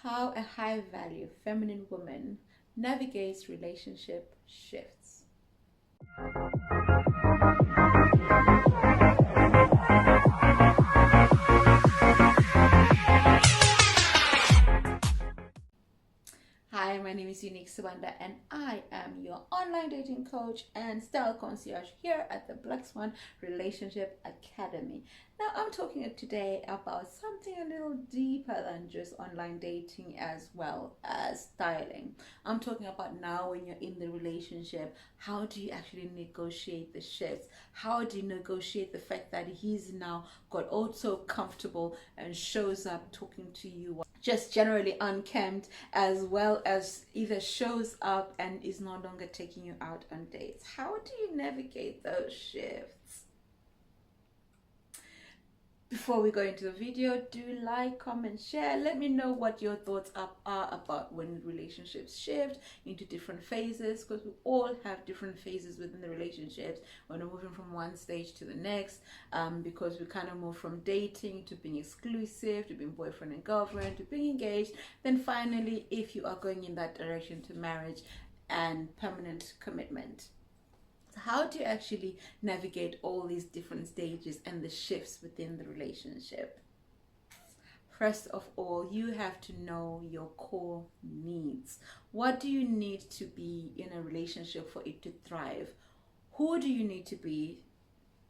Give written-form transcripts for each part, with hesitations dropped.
how a high value feminine woman navigates relationship shifts. Hi, my name is Unique Sawanda and I am your online dating coach and style concierge here at the Black Swan Relationship Academy. Now, I'm talking today about something a little deeper than just online dating as well as styling. I'm talking about now when you're in the relationship, how do you actually negotiate the shifts? How do you negotiate the fact that he's now got also comfortable and shows up talking to you just generally unkempt, as well as either shows up and is no longer taking you out on dates? How do you navigate those shifts? Before we go into the video, do like, comment, share. Let me know what your thoughts are about when relationships shift into different phases, because we all have different phases within the relationships when we're moving from one stage to the next, because we kind of move from dating to being exclusive, to being boyfriend and girlfriend, to being engaged. Then finally, if you are going in that direction, to marriage and permanent commitment. How do you actually navigate all these different stages and the shifts within the relationship? First of all, you have to know your core needs. What do you need to be in a relationship for it to thrive? Who do you need to be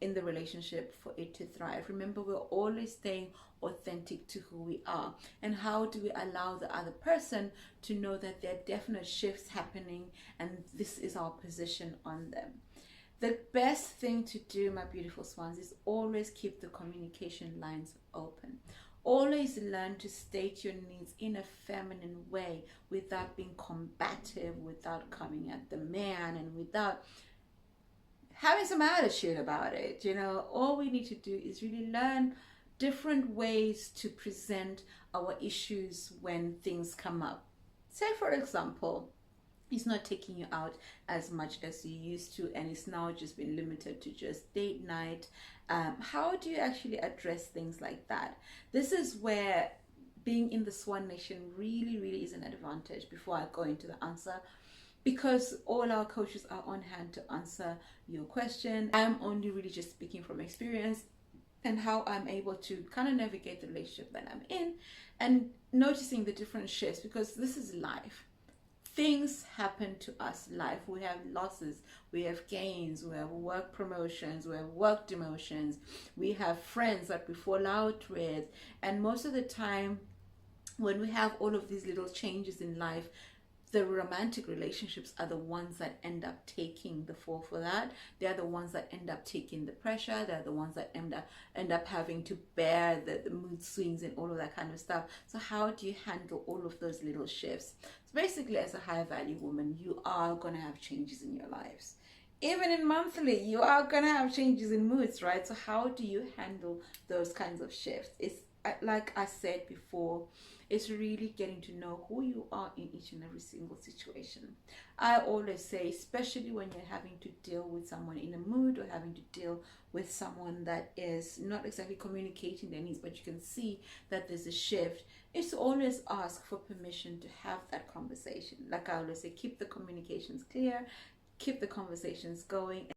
in the relationship for it to thrive? Remember, we're always staying authentic to who we are. And how do we allow the other person to know that there are definite shifts happening and this is our position on them? The best thing to do, my beautiful swans, is always keep the communication lines open. Always learn to state your needs in a feminine way without being combative, without coming at the man, and without having some attitude about it. You know, all we need to do is really learn different ways to present our issues when things come up. Say, for example, he's not taking you out as much as you used to, and it's now just been limited to just date night. How do you actually address things like that? This is where being in the Swan Nation really, really is an advantage before I go into the answer, because all our coaches are on hand to answer your question. I'm only really just speaking from experience and how I'm able to kind of navigate the relationship that I'm in and noticing the different shifts, because this is life. Things happen to us life. We have losses, we have gains, we have work promotions, we have work demotions, we have friends that we fall out with. And most of the time when we have all of these little changes in life, the romantic relationships are the ones that end up taking the fall for that. They're the ones that end up taking the pressure. They're the ones that end up having to bear the mood swings and all of that kind of stuff. So how do you handle all of those little shifts? So basically, as a high value woman, you are going to have changes in your lives. Even in monthly, you are going to have changes in moods, right? So how do you handle those kinds of shifts? It's like I said before, it's really getting to know who you are in each and every single situation. I always say, especially when you're having to deal with someone in a mood or having to deal with someone that is not exactly communicating their needs, but you can see that there's a shift, it's always ask for permission to have that conversation. Like I always say, keep the communications clear, keep the conversations going.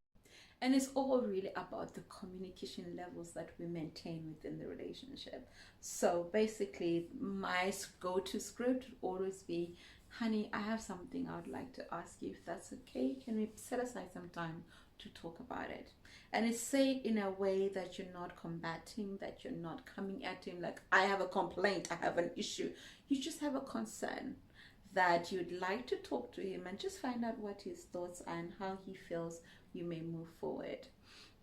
And it's all really about the communication levels that we maintain within the relationship. So basically, my go-to script would always be, honey, I have something I would like to ask you, if that's okay. Can we set aside some time to talk about it? And it's said in a way that you're not combating, that you're not coming at him like, I have a complaint, I have an issue. You just have a concern that you'd like to talk to him and just find out what his thoughts are and how he feels you may move forward.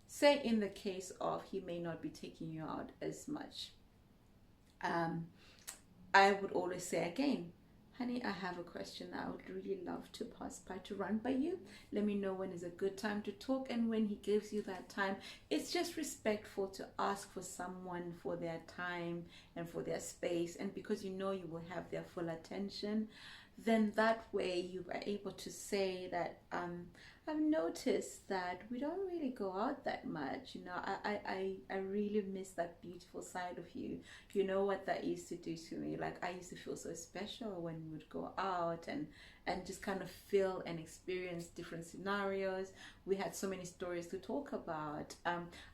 Say in the case of he may not be taking you out as much, I would always say again, honey, I have a question I would really love to pass by to run by you. Let me know when is a good time to talk. And when he gives you that time, it's just respectful to ask for someone for their time and for their space, and because you know you will have their full attention, then that way you are able to say that I've noticed that we don't really go out that much. You know, I really miss that beautiful side of you. You know what that used to do to me? Like, I used to feel so special when we would go out and just kind of feel and experience different scenarios. We had so many stories to talk about.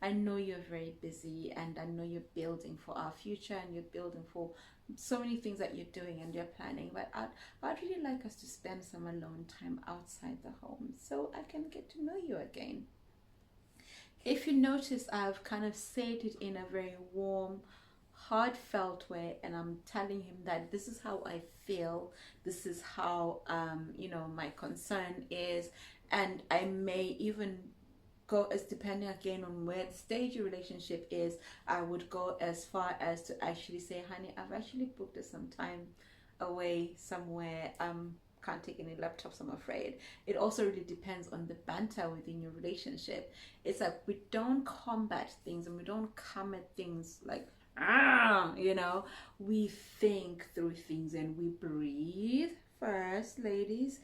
I know you're very busy, and I know you're building for our future, and you're building for so many things that you're doing and you're planning, but I'd really like us to spend some alone time outside the home so I can get to know you again. If you notice, I've kind of said it in a very warm, heartfelt way, and I'm telling him that this is how I feel, this is how you know, my concern is, and I may even go as, depending again on where the stage your relationship is, I would go as far as to actually say, honey, I've actually booked us some time away somewhere. Can't take any laptops, I'm afraid. It also really depends on the banter within your relationship. It's like, we don't combat things and we don't come at things like, you know, we think through things and we breathe first, ladies.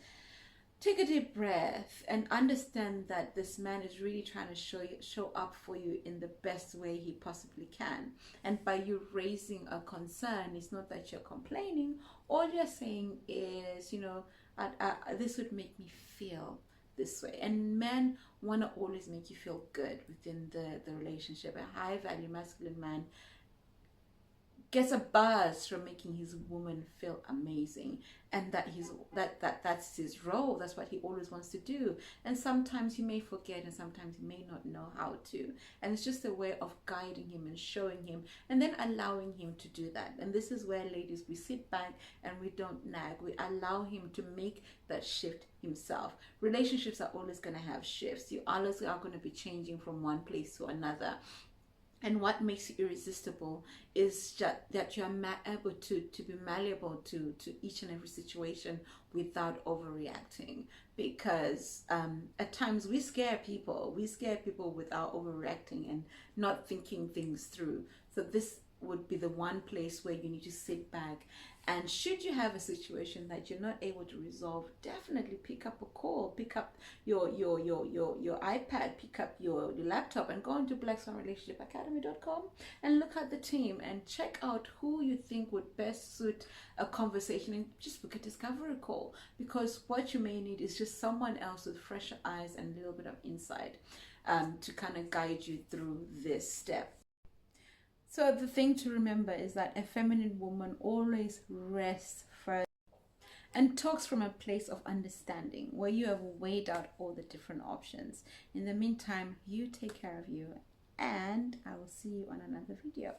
Take a deep breath and understand that this man is really trying to show up for you in the best way he possibly can. And by you raising a concern, it's not that you're complaining. All you're saying is, you know, this would make me feel this way. And men want to always make you feel good within the relationship. A high value masculine man gets a buzz from making his woman feel amazing, and that's his role. That's what he always wants to do. And sometimes he may forget, and sometimes he may not know how to, and it's just a way of guiding him and showing him and then allowing him to do that. And this is where, ladies, we sit back and we don't nag. We allow him to make that shift himself. Relationships are always going to have shifts. You always are going to be changing from one place to another. And what makes you irresistible is just that you're able to be malleable to each and every situation without overreacting. Because at times we scare people. We scare people without overreacting and not thinking things through. So this would be the one place where you need to sit back, and should you have a situation that you're not able to resolve, definitely pick up a call, pick up your iPad, pick up your laptop and go into blackswanrelationshipacademy.com and look at the team and check out who you think would best suit a conversation, and just book a discovery call, because what you may need is just someone else with fresher eyes and a little bit of insight to kind of guide you through this step. So the thing to remember is that a feminine woman always rests first and talks from a place of understanding, where you have weighed out all the different options. In the meantime, you take care of you, and I will see you on another video.